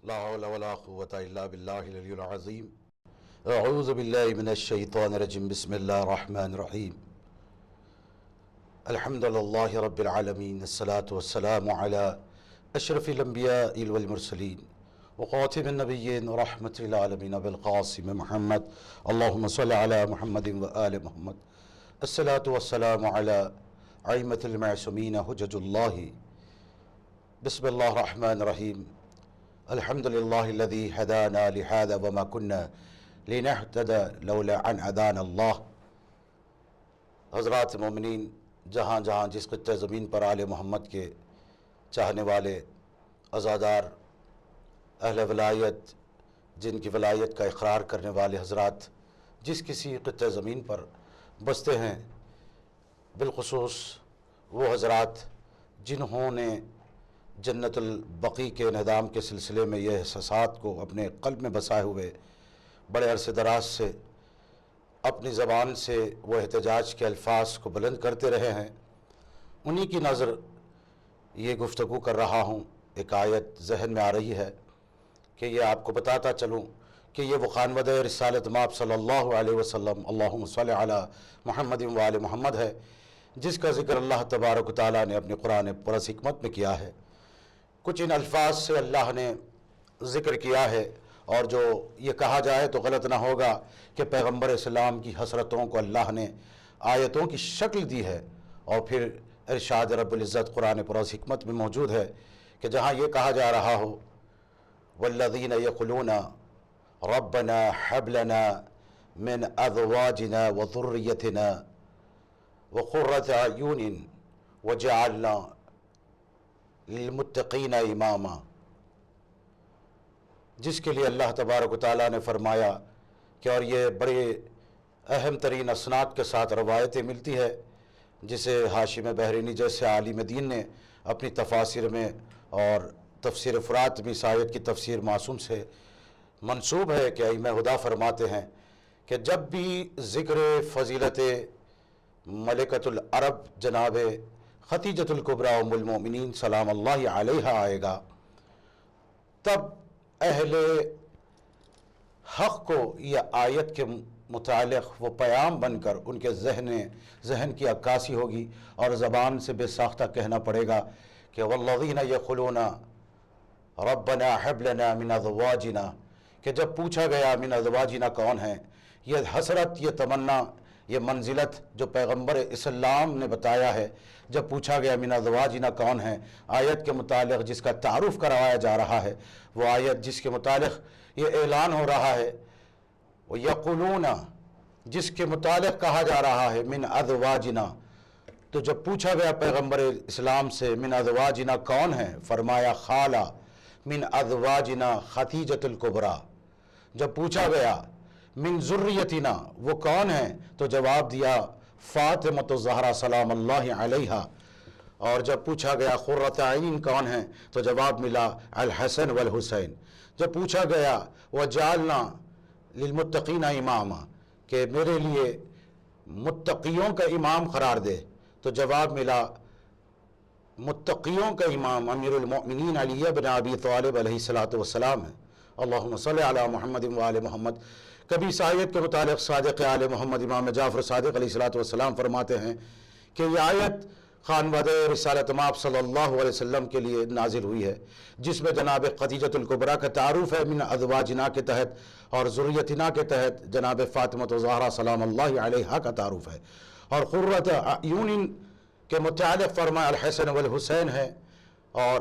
لا حول ولا قوة إلا بالله العلي العظيم. أعوذ بالله من الشيطان الرجيم. بسم الله الرحمن الرحيم. الحمد لله رب العالمين. الصلاة والسلام على أشرف الأنبياء والمرسلين وخاتم النبيين ورحمة العالمين بالقاسم محمد. اللهم صل على محمد وآل محمد. الصلاة والسلام على أئمة المعصومين حجج الله. بسم الله الرحمن الرحيم. الحمد لله الذي هدانا لهذا وما كنا لنهتدي لولا أن هدانا الله. حضرات مومنین، جہاں جہاں جس خطۂ زمین پر آل محمد کے چاہنے والے عزادار اہل ولایت، جن کی ولایت کا اقرار کرنے والے حضرات جس کسی خطۂ زمین پر بستے ہیں، بالخصوص وہ حضرات جنہوں نے جنت البقیع کے انہدام کے سلسلے میں یہ احساسات کو اپنے قلب میں بسائے ہوئے بڑے عرصے دراز سے اپنی زبان سے وہ احتجاج کے الفاظ کو بلند کرتے رہے ہیں، انہی کی نظر یہ گفتگو کر رہا ہوں۔ ایک آیت ذہن میں آ رہی ہے کہ یہ آپ کو بتاتا چلوں کہ یہ وہ خانودہ رسالت مآب صلی اللہ علیہ وسلم، اللہم صلی علی محمد و آل محمد ہے، جس کا ذکر اللہ تبارک و تعالیٰ نے اپنے قرآن پرز حکمت میں کیا ہے۔ کچھ ان الفاظ سے اللہ نے ذکر کیا ہے، اور جو یہ کہا جائے تو غلط نہ ہوگا کہ پیغمبر اسلام کی حسرتوں کو اللہ نے آیتوں کی شکل دی ہے، اور پھر ارشاد رب العزت قرآن پرز حکمت میں موجود ہے کہ جہاں یہ کہا جا رہا ہو والذین یقولون ربنا ہب لنا من ازواجنا وذریتنا وقرۃ اعین وجعلنا للمتقین اماما، جس کے لیے اللہ تبارک و تعالیٰ نے فرمایا کہ، اور یہ بڑے اہم ترین اسناد کے ساتھ روایتیں ملتی ہے، جسے حاشم بحرینی جیسے عالم دین نے اپنی تفاسیر میں اور تفسیر فرات میں اس آیت کی تفسیر معصوم سے منسوب ہے کہ ائمہ ہدا فرماتے ہیں کہ جب بھی ذکر فضیلت ملکۃ العرب جناب خدیجۃ الکبریٰ ام المؤمنین سلام اللہ علیہا آئے گا، تب اہل حق کو یہ آیت کے متعلق وہ پیام بن کر ان کے ذہن کی عکاسی ہوگی، اور زبان سے بے ساختہ کہنا پڑے گا کہ والذین یقولون ربنا ہب لنا من ازواجنا، کہ جب پوچھا گیا من ازواجنا کون ہیں، یہ حسرت، یہ تمنا، یہ منزلت جو پیغمبر اسلام نے بتایا ہے، جب پوچھا گیا من ازواجنا کون ہیں، آیت کے متعلق جس کا تعارف کروایا جا رہا ہے، وہ آیت جس کے متعلق یہ اعلان ہو رہا ہے، وہ یقولون جس کے متعلق کہا جا رہا ہے من ازواجنا، تو جب پوچھا گیا پیغمبر اسلام سے من ازواجنا کون ہیں، فرمایا خالہ من ازواجنا خدیجۃ الکبریٰ۔ جب پوچھا گیا من ذریتنا وہ کون ہیں، تو جواب دیا فاطمۃ الزہرا سلام اللہ علیہا، اور جب پوچھا گیا قرۃ اعین کون ہیں، تو جواب ملا الحسن والحسین۔ جب پوچھا گیا وجعلنا للمتقین اماما، کہ میرے لیے متقیوں کا امام قرار دے، تو جواب ملا متقیوں کا امام امیر المؤمنین علی بن ابی طالب علیہ السلام ہے۔ اللہم صلی علی محمد و آل محمد۔ کبھی اس آیت کے متعلق صادق آل محمد امام جعفر صادق علیہ السلام فرماتے ہیں کہ یہ آیت خانودہ رسالت مآب صلی اللہ علیہ وسلم کے لیے نازل ہوئی ہے، جس میں جناب خدیجۃ الکبریٰ کا تعارف ہے من ازواجنا کے تحت، اور ذریتنا کے تحت جناب فاطمۃ الزہرا سلام اللہ علیہا کا تعارف ہے، اور قرۃ اعین کے متعلق فرمایا الحسن والحسین ہے، اور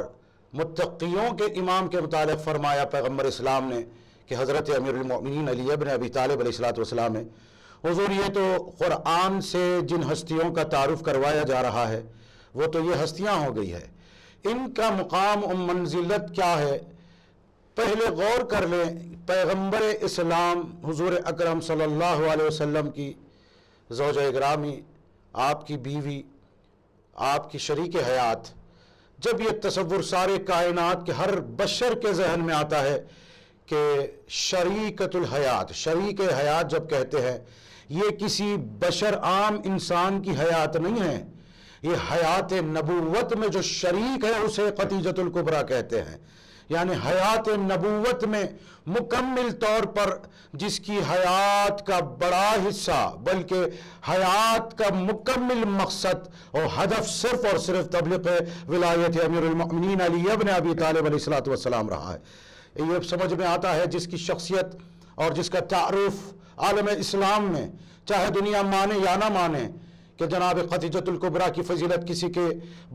متقیوں کے امام کے متعلق فرمایا پیغمبر اسلام نے کہ حضرت امیر المؤمنین علی بن ابی طالب علیہ السلام ہے۔ حضور، یہ تو قرآن سے جن ہستیوں کا تعارف کروایا جا رہا ہے وہ تو یہ ہستیاں ہو گئی ہے، ان کا مقام و منزلت کیا ہے؟ پہلے غور کر لیں، پیغمبر اسلام حضور اکرم صلی اللہ علیہ وسلم کی زوجہ گرامی، آپ کی بیوی، آپ کی شریک حیات، جب یہ تصور سارے کائنات کے ہر بشر کے ذہن میں آتا ہے کہ شریکت الحیات، شریک حیات جب کہتے ہیں، یہ کسی بشر عام انسان کی حیات نہیں ہے، یہ حیات نبوت میں جو شریک ہے اسے خدیجۃ الکبریٰ کہتے ہیں۔ یعنی حیات نبوت میں مکمل طور پر جس کی حیات کا بڑا حصہ بلکہ حیات کا مکمل مقصد اور ہدف صرف اور صرف تبلیغ ولایت امیر المؤمنین علی ابن ابی طالب علیہ السلام رہا ہے۔ یہ سمجھ میں آتا ہے جس کی شخصیت اور جس کا تعارف عالم اسلام میں چاہے دنیا مانے یا نہ مانے کہ جناب خدیجۃ الکبریٰ کی فضیلت کسی کے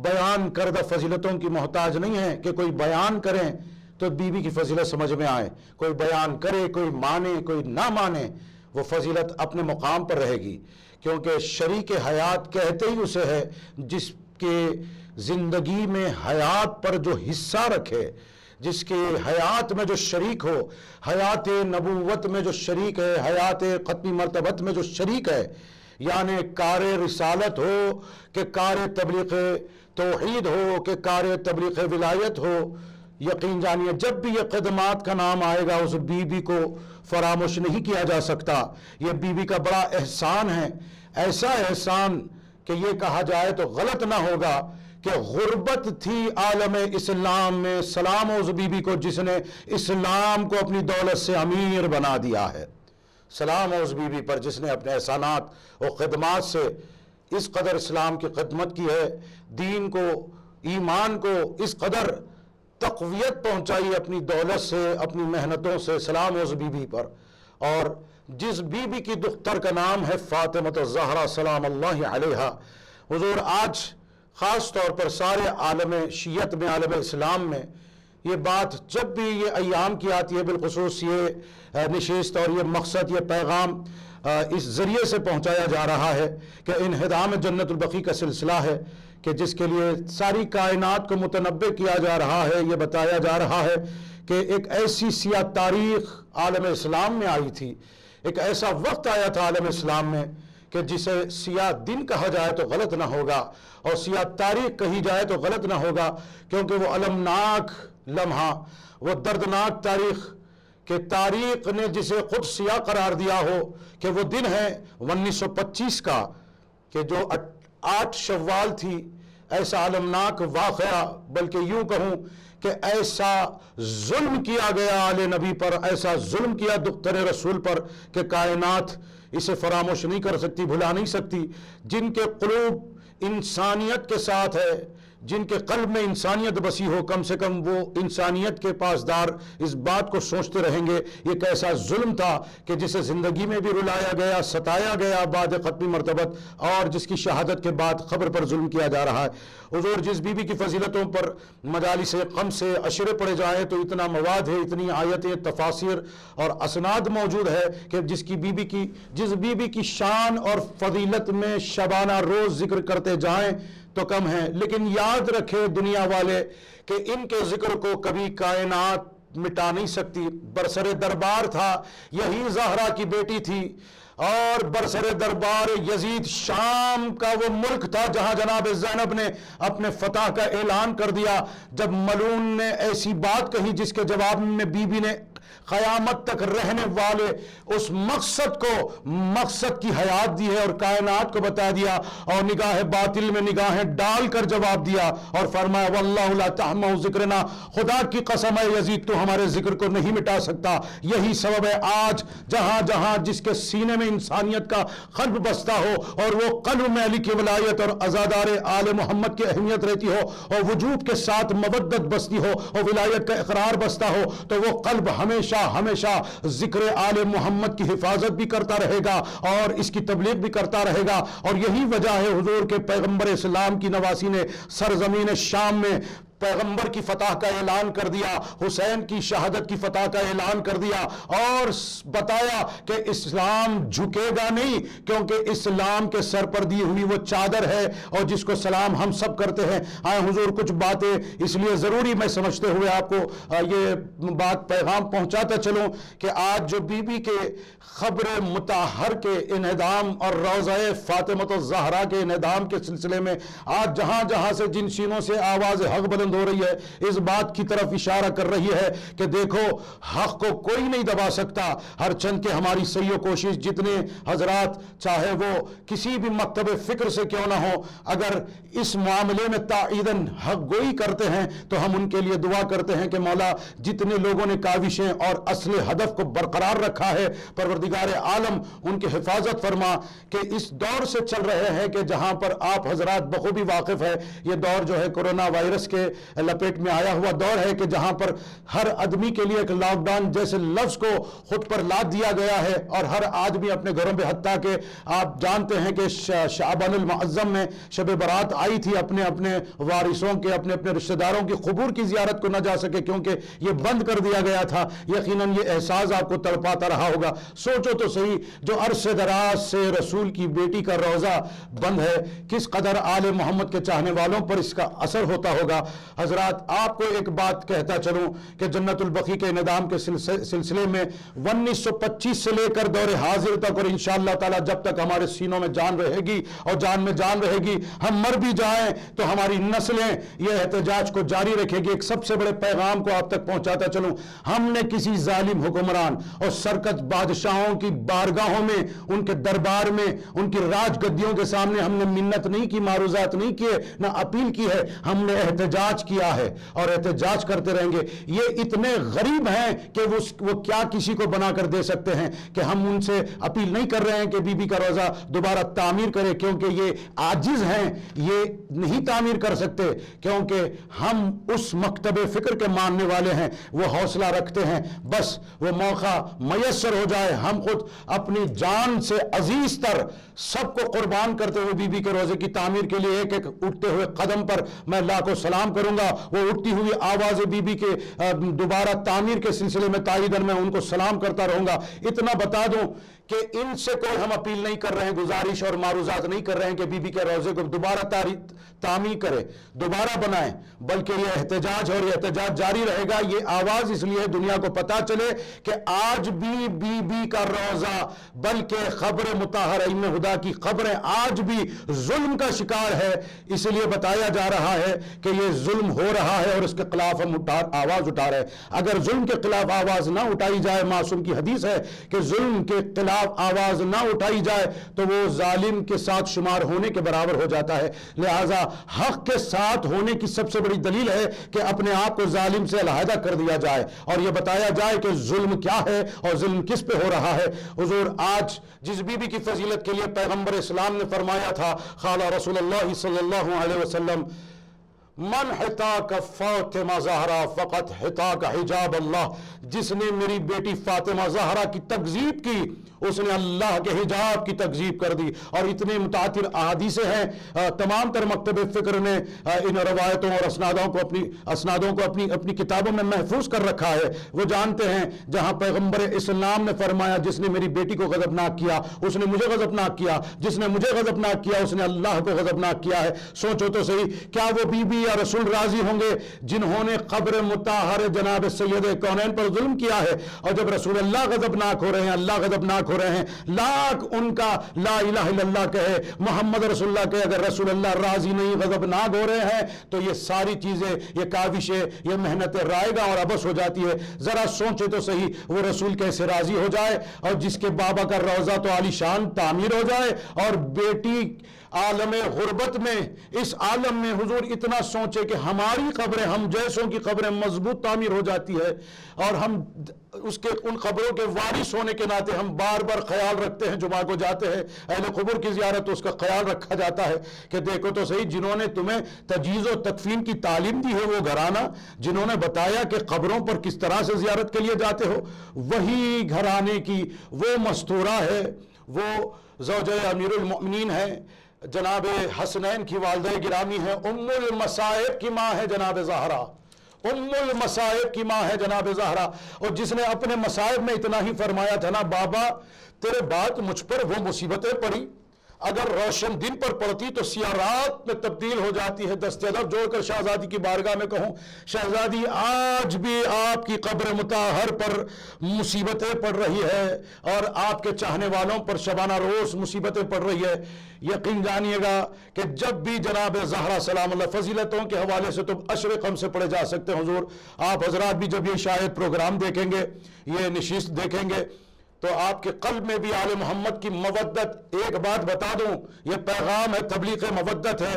بیان کردہ فضیلتوں کی محتاج نہیں ہے کہ کوئی بیان کریں تو بی بی کی فضیلت سمجھ میں آئے، کوئی بیان کرے، کوئی مانے، کوئی نہ مانے، وہ فضیلت اپنے مقام پر رہے گی، کیونکہ شریک حیات کہتے ہی اسے ہے جس کے زندگی میں حیات پر جو حصہ رکھے، جس کے حیات میں جو شریک ہو، حیات نبوت میں جو شریک ہے، حیات ختمی مرتبت میں جو شریک ہے، یعنی کار رسالت ہو کہ کار تبلیغ توحید ہو کہ کار تبلیغ ولایت ہو، یقین جانیے جب بھی یہ خدمات کا نام آئے گا اس بی بی کو فراموش نہیں کیا جا سکتا۔ یہ بی بی کا بڑا احسان ہے، ایسا احسان کہ یہ کہا جائے تو غلط نہ ہوگا کہ غربت تھی عالم اسلام میں، سلام اس بی بی کو جس نے اسلام کو اپنی دولت سے امیر بنا دیا ہے، سلام اس بی بی پر جس نے اپنے احسانات و خدمات سے اس قدر اسلام کی خدمت کی ہے، دین کو، ایمان کو اس قدر تقویت پہنچائی اپنی دولت سے، اپنی محنتوں سے، سلام اس بی بی پر۔ اور جس بی بی کی دختر کا نام ہے فاطمہ الزہرا سلام اللہ علیہا، حضور آج خاص طور پر سارے عالم شیعت میں، عالم اسلام میں یہ بات جب بھی یہ ایام کی آتی ہے، بالخصوص یہ نشست اور یہ مقصد، یہ پیغام اس ذریعے سے پہنچایا جا رہا ہے کہ انہدام جنت البقیع کا سلسلہ ہے کہ جس کے لیے ساری کائنات کو متنبع کیا جا رہا ہے، یہ بتایا جا رہا ہے کہ ایک ایسی سیاہ تاریخ عالم اسلام میں آئی تھی، ایک ایسا وقت آیا تھا عالم اسلام میں کہ جسے سیاہ دن کہا جائے تو غلط نہ ہوگا اور سیاہ تاریخ کہی جائے تو غلط نہ ہوگا، کیونکہ وہ المناک لمحہ، وہ دردناک تاریخ کہ تاریخ نے جسے خود سیاہ قرار دیا ہو کہ وہ دن ہے 1925 کا کہ جو 8 شوال تھی، ایسا المناک واقعہ، بلکہ یوں کہوں کہ ایسا ظلم کیا گیا آل نبی پر، ایسا ظلم کیا دختر رسول پر کہ کائنات اسے فراموش نہیں کر سکتی، بھلا نہیں سکتی۔ جن کے قلوب انسانیت کے ساتھ ہے، جن کے قلب میں انسانیت بسی ہو، کم سے کم وہ انسانیت کے پاسدار اس بات کو سوچتے رہیں گے یہ کیسا ظلم تھا کہ جسے زندگی میں بھی رلایا گیا، ستایا گیا بعد ختمی مرتبت، اور جس کی شہادت کے بعد قبر پر ظلم کیا جا رہا ہے۔ حضور جس بی بی کی فضیلتوں پر مجالس قم سے اشرے پڑے جائیں تو اتنا مواد ہے، اتنی آیتیں، تفاسیر اور اسناد موجود ہے کہ جس بی بی کی شان اور فضیلت میں شبانہ روز ذکر کرتے جائیں تو کم ہے، لیکن یاد رکھے دنیا والے کہ ان کے ذکر کو کبھی کائنات مٹا نہیں سکتی۔ برسر دربار تھا، یہی زہرا کی بیٹی تھی، اور برسر دربار یزید شام کا وہ ملک تھا جہاں جناب زینب نے اپنے فتح کا اعلان کر دیا، جب ملعون نے ایسی بات کہی جس کے جواب میں بی بی نے قیامت تک رہنے والے اس مقصد کی حیات دی ہے اور کائنات کو بتا دیا، اور نگاہ باطل میں نگاہیں ڈال کر جواب دیا اور فرمایا واللہ لا تحمع ذکرنا، خدا کی قسم ہے یزید تو ہمارے ذکر کو نہیں مٹا سکتا۔ یہی سبب ہے آج جہاں جہاں جس کے سینے میں انسانیت کا قلب بستا ہو اور وہ قلب میں علی کی ولایت اور عزادار آل محمد کی اہمیت رہتی ہو اور وجود کے ساتھ مودت بستی ہو اور ولایت کا اقرار بستا ہو تو وہ قلب ہمیشہ ذکر آل محمد کی حفاظت بھی کرتا رہے گا اور اس کی تبلیغ بھی کرتا رہے گا۔ اور یہی وجہ ہے حضور کے پیغمبر اسلام کی نواسی نے سرزمین شام میں پیغمبر کی فتح کا اعلان کر دیا، حسین کی شہادت کی فتح کا اعلان کر دیا اور بتایا کہ اسلام جھکے گا نہیں، کیونکہ اسلام کے سر پر دی ہوئی وہ چادر ہے اور جس کو سلام ہم سب کرتے ہیں۔ آئے حضور کچھ باتیں اس لیے ضروری میں سمجھتے ہوئے آپ کو یہ بات پیغام پہنچاتا چلوں کہ آج جو بی بی کے خبر مطہر کے انہدام اور روضہ فاطمہ الزہرا کے انہدام کے سلسلے میں آج جہاں جہاں سے جن سینوں سے آواز حق بلند بلند ہو رہی ہے، اس بات کی طرف اشارہ کر رہی ہے کہ دیکھو حق کو کوئی نہیں دبا سکتا، ہر چند کہ ہماری سعی و کوشش جتنے حضرات چاہے وہ کسی بھی مکتب فکر سے کیوں نہ ہو، اگر اس معاملے میں تائیداً حق گوئی کرتے ہیں تو ہم ان کے لیے دعا کرتے ہیں کہ مولا جتنے لوگوں نے کاوشیں اور اصل ہدف کو برقرار رکھا ہے، پروردگار عالم ان کی حفاظت فرما کہ اس دور سے چل رہے ہیں کہ جہاں پر آپ حضرات بخوبی واقف ہے، یہ دور جو ہے کرونا وائرس کے لپیٹ میں آیا ہوا دور ہے کہ جہاں پر ہر آدمی کے لیے ایک لاک ڈاؤن جیسے لفظ کو خود پر لاد دیا گیا ہے، اور ہر آدمی اپنے گھروں پہ، حتیٰ کہ آپ جانتے ہیں کہ شعبان المعظم میں شب برات آئی تھی، اپنے اپنے وارثوں کے، اپنے اپنے رشتہ داروں کی قبور کی زیارت کو نہ جا سکے کیونکہ یہ بند کر دیا گیا تھا۔ یقیناً یہ احساس آپ کو تڑپاتا رہا ہوگا۔ سوچو تو صحیح، جو عرصے دراز سے رسول کی بیٹی کا روزہ بند ہے، کس قدر آل محمد کے چاہنے والوں پر اس کا اثر ہوتا ہوگا۔ حضرات آپ کو ایک بات کہتا چلوں کہ جنت البقیع کے انعدام کے سلسلے میں 1925 سے لے کر دور حاضر تک، اور انشاءاللہ تعالی جب تک ہمارے سینوں میں جان رہے گی اور جان میں جان رہے گی، ہم مر بھی جائیں تو ہماری نسلیں یہ احتجاج کو جاری رکھے گی۔ ایک سب سے بڑے پیغام کو آپ تک پہنچاتا چلوں، ہم نے کسی ظالم حکمران اور سرکش بادشاہوں کی بارگاہوں میں، ان کے دربار میں، ان کی راج گدیوں کے سامنے ہم نے منت نہیں کی، معروضات نہیں کیے، نہ اپیل کی ہے، ہم نے احتجاج کیا ہے اور احتجاج کرتے رہیں گے۔ یہ اتنے غریب ہیں کہ وہ کیا کسی کو بنا کر دے سکتے ہیں کہ ہم ان سے اپیل نہیں کر رہے ہیں کہ بی بی کا روزہ دوبارہ تعمیر کرے، کیونکہ یہ عاجز ہیں، یہ نہیں تعمیر کر سکتے، کیونکہ ہم اس مکتب فکر کے ماننے والے ہیں، وہ حوصلہ رکھتے ہیں بس وہ موقع میسر ہو جائے ہم خود اپنی جان سے عزیز تر سب کو قربان کرتے ہوئے بی بی کے روزے کی تعمیر کے لیے ایک ایک اٹھتے ہوئے قدم پر میں اللہ کو سلام کروں گا۔ وہ اٹھتی ہوئی آواز بی بی کے دوبارہ تعمیر کے سلسلے میں تائیداً میں ان کو سلام کرتا رہوں گا۔ اتنا بتا دوں کہ ان سے کوئی ہم اپیل نہیں کر رہے ہیں، گزارش اور معروضات نہیں کر رہے ہیں کہ بی بی کے روزے کو دوبارہ تعمیر کرے، دوبارہ بنائیں، بلکہ یہ احتجاج اور یہ احتجاج جاری رہے گا۔ یہ آواز اس لیے دنیا کو پتا چلے کہ آج بھی بی بی کا روزہ، بلکہ قبر مطہرہ ام ہدا کی قبریں آج بھی ظلم کا شکار ہے، اس لیے بتایا جا رہا ہے کہ یہ ظلم ہو رہا ہے اور اس کے خلاف ہم آواز اٹھا رہے ہیں۔ اگر ظلم کے خلاف آواز نہ اٹھائی جائے، معصوم کی حدیث ہے کہ ظلم کے خلاف آواز نہ اٹھائی جائے تو وہ ظالم کے ساتھ شمار ہونے کے برابر ہو جاتا ہے۔ لہذا حق کے ساتھ ہونے کی سب سے بڑی دلیل ہے کہ اپنے آپ کو ظالم سے علیحدہ کر دیا جائے اور یہ بتایا جائے کہ ظلم کیا ہے اور ظلم کس پہ ہو رہا ہے۔ حضور آج جس بی بی کی فضیلت کے لیے پیغمبر اسلام نے فرمایا تھا، قال رسول اللہ صلی اللہ علیہ وسلم، من حتاک فاطمہ زہرا فقط حتاک حجاب اللہ، جس نے میری بیٹی فاطمہ زہرا کی تکذیب کی اس نے اللہ کے حجاب کی تکذیب کر دی۔ اور اتنے متعدد احادیث ہیں، تمام تر مکتب فکر نے ان روایتوں اور اسنادوں کو اپنی کتابوں میں محفوظ کر رکھا ہے۔ وہ جانتے ہیں جہاں پیغمبر اسلام نے فرمایا جس نے میری بیٹی کو غضبناک کیا اس نے مجھے غضبناک کیا، جس نے مجھے غضبناک کیا اس نے اللہ کو غضبناک کیا ہے۔ سوچو تو صحیح، کیا وہ بی بی یا رسول راضی ہوں گے جنہوں نے قبر مطہر جناب سید کونین پر ظلم کیا ہے؟ اور جب رسول اللہ غضبناک ہو رہے ہیں، اللہ غضبناک ہو رہے ہیں، لاکھ ان کا لا الہ الا اللہ کہے، محمد رسول اللہ کہے، اگر رسول اللہ راضی نہیں غضبناک ہو رہے ہیں تو یہ ساری چیزیں، یہ کاوشیں، یہ محنت رائے گا اور ابس ہو جاتی ہے۔ ذرا سوچے تو صحیح، وہ رسول کیسے راضی ہو جائے اور جس کے بابا کا روضہ تو عالی شان تعمیر ہو جائے اور بیٹی عالم غربت میں، اس عالم میں حضور اتنا سوچے کہ ہماری قبریں، ہم جیسوں کی قبریں مضبوط تعمیر ہو جاتی ہے اور ہم اس کے ان قبروں کے وارث ہونے کے ناطے ہم بار بار خیال رکھتے ہیں، جمعہ کو جاتے ہیں اہل قبر کی زیارت تو اس کا خیال رکھا جاتا ہے کہ دیکھو تو صحیح، جنہوں نے تمہیں تجہیز و تکفین کی تعلیم دی ہے وہ گھرانہ، جنہوں نے بتایا کہ قبروں پر کس طرح سے زیارت کے لیے جاتے ہو، وہی گھرانے کی وہ مستورہ ہے، وہ زوجہ امیر المؤمنین ہے، جناب حسنین کی والدہ گرامی ہے، ام المصائب کی ماں ہے جناب زہرا، ام المصائب کی ماں ہے جناب زہرا، اور جس نے اپنے مصائب میں اتنا ہی فرمایا تھا نا، بابا تیرے بعد مجھ پر وہ مصیبتیں پڑی اگر روشن دن پر پڑتی تو سیاہ رات میں تبدیل ہو جاتی ہے۔ دست ادب جوڑ کر شہزادی کی بارگاہ میں کہوں، شہزادی آج بھی آپ کی قبر مطہر پر مصیبتیں پڑ رہی ہے اور آپ کے چاہنے والوں پر شبانہ روز مصیبتیں پڑ رہی ہے۔ یقین جانیے گا کہ جب بھی جناب زہرا سلام اللہ، فضیلتوں کے حوالے سے تو اشر قم سے پڑھے جا سکتے ہیں حضور، آپ حضرات بھی جب یہ شاید پروگرام دیکھیں گے، یہ نشست دیکھیں گے، تو آپ کے قلب میں بھی آل محمد کی مودت، ایک بات بتا دوں، یہ پیغام ہے، تبلیغ مودت ہے،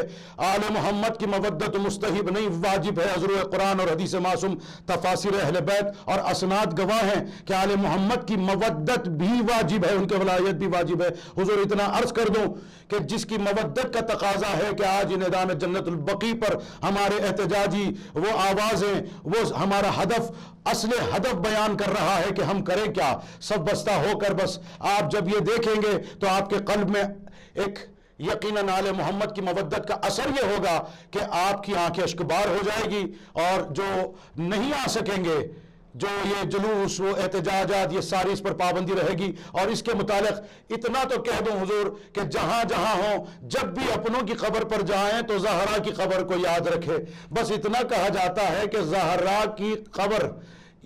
آل محمد کی مودت مستحب نہیں، واجب ہے۔ حضور قرآن اور حدیث معصوم، تفاسیر اہل بیت اور اسناد گواہ ہیں کہ آل محمد کی مودت بھی واجب ہے، ان کے ولایت بھی واجب ہے۔ حضور اتنا عرض کر دوں کہ جس کی مودت کا تقاضا ہے کہ آج نظام جنت البقیع پر ہمارے احتجاجی وہ آوازیں، وہ ہمارا ہدف، اصل ہدف بیان کر رہا ہے کہ ہم کریں کیا، سب بستہ ہو کر بس آپ جب یہ دیکھیں گے تو آپ کے قلب میں ایک یقیناً آل محمد کی مودت کا اثر یہ ہوگا کہ آپ کی آنکھیں اشکبار ہو جائے گی، اور جو نہیں آ سکیں گے، جو یہ جلوس، وہ احتجاجات، یہ ساری اس پر پابندی رہے گی۔ اور اس کے متعلق اتنا تو کہہ دوں حضور کہ جہاں جہاں ہوں، جب بھی اپنوں کی قبر پر جائیں تو زہرا کی قبر کو یاد رکھے۔ بس اتنا کہا جاتا ہے کہ زہرا کی قبر،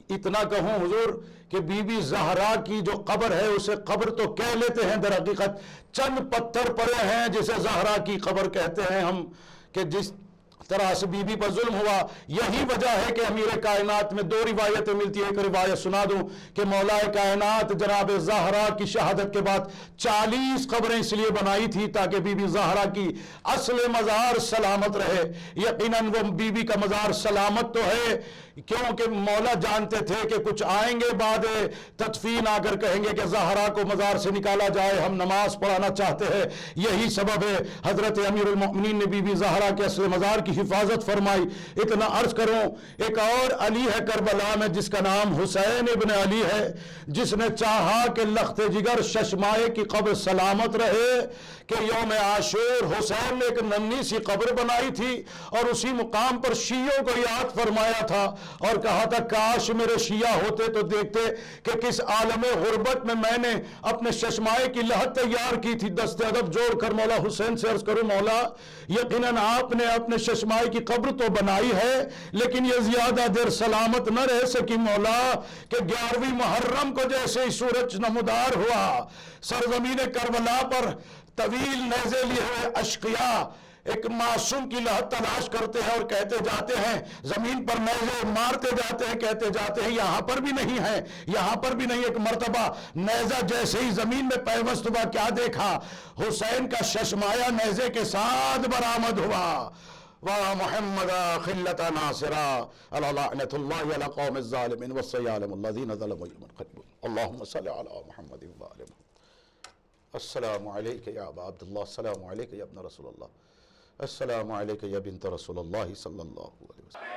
اتنا کہوں حضور کہ بی بی زہرا کی جو قبر ہے اسے قبر تو کہہ لیتے ہیں، در حقیقت چند پتھر پڑے ہیں جسے زہرا کی قبر کہتے ہیں ہم، کہ جس طرح سے بی بی پر ظلم ہوا۔ یہی وجہ ہے کہ امیر کائنات میں دو روایتیں ملتی ہیں، ایک روایت سنا دوں کہ مولا کائنات جناب زہرا کی شہادت کے بعد 40 قبریں اس لیے بنائی تھی تاکہ بی بی زہرا کی اصل مزار سلامت رہے۔ یقیناً وہ بی بی کا مزار سلامت تو ہے، کیونکہ مولا جانتے تھے کہ کچھ آئیں گے بعد تدفین آ کر کہیں گے کہ زہرا کو مزار سے نکالا جائے، ہم نماز پڑھانا چاہتے ہیں۔ یہی سبب ہے حضرت امیر المؤمنین نے بی بی زہرا کے اصل مزار کی حفاظت فرمائی۔ اتنا عرض کروں، ایک اور علی ہے کربلا میں جس کا نام حسین ابن علی ہے، جس نے چاہا کہ لخت جگر ششمائے کی قبر سلامت رہے، کہ یوم عاشور حسین نے ایک ننھی سی قبر بنائی تھی اور اسی مقام پر شیعوں کو یاد فرمایا تھا اور کہا تھا کاش میرے شیعہ ہوتے تو دیکھتے کہ کس عالم غربت میں نے اپنے ششمائے کی لحد تیار کی تھی۔ دست ادب جوڑ کر مولا حسین سے عرض کروں، مولا یقیناً آپ نے اپنے ششمائے کی قبر تو بنائی ہے لیکن یہ زیادہ دیر سلامت نہ رہ سکی مولا، کہ 11ویں محرم کو جیسے ہی سورج نمودار ہوا، سرزمین کربلا پر طویل نیزے لیے ہوئے اشقیاء ایک معصوم کی لحد تلاش کرتے ہیں اور کہتے جاتے ہیں، زمین پر نیزے مارتے جاتے ہیں، کہتے جاتے ہیں یہاں پر بھی نہیں ہے، یہاں پر بھی نہیں۔ ایک مرتبہ نیزہ جیسے ہی زمین میں پیوست ہوا، کیا دیکھا؟ حسین کا ششمایا نیزے کے ساتھ برآمد ہوا۔ وَا مُحَمَّدَ خِلَّةَ نَاصِرًا عَلَى لَعْنَةُ اللَّهِ عَلَى قَوْمِ الظَّالِمِينَ وَالسَّيَّالِمُ الَّذِينَ ظَلَمُوا يَوْمَ الْقِيَامَةِ اللهم صل على محمد وآل محمد۔ السلام علیکہ یا ابا عبداللہ، السلام علیکہ یا ابن رسول اللہ، السلام علیکہ یا بنت رسول اللہ صلی اللہ علیہ وسلم۔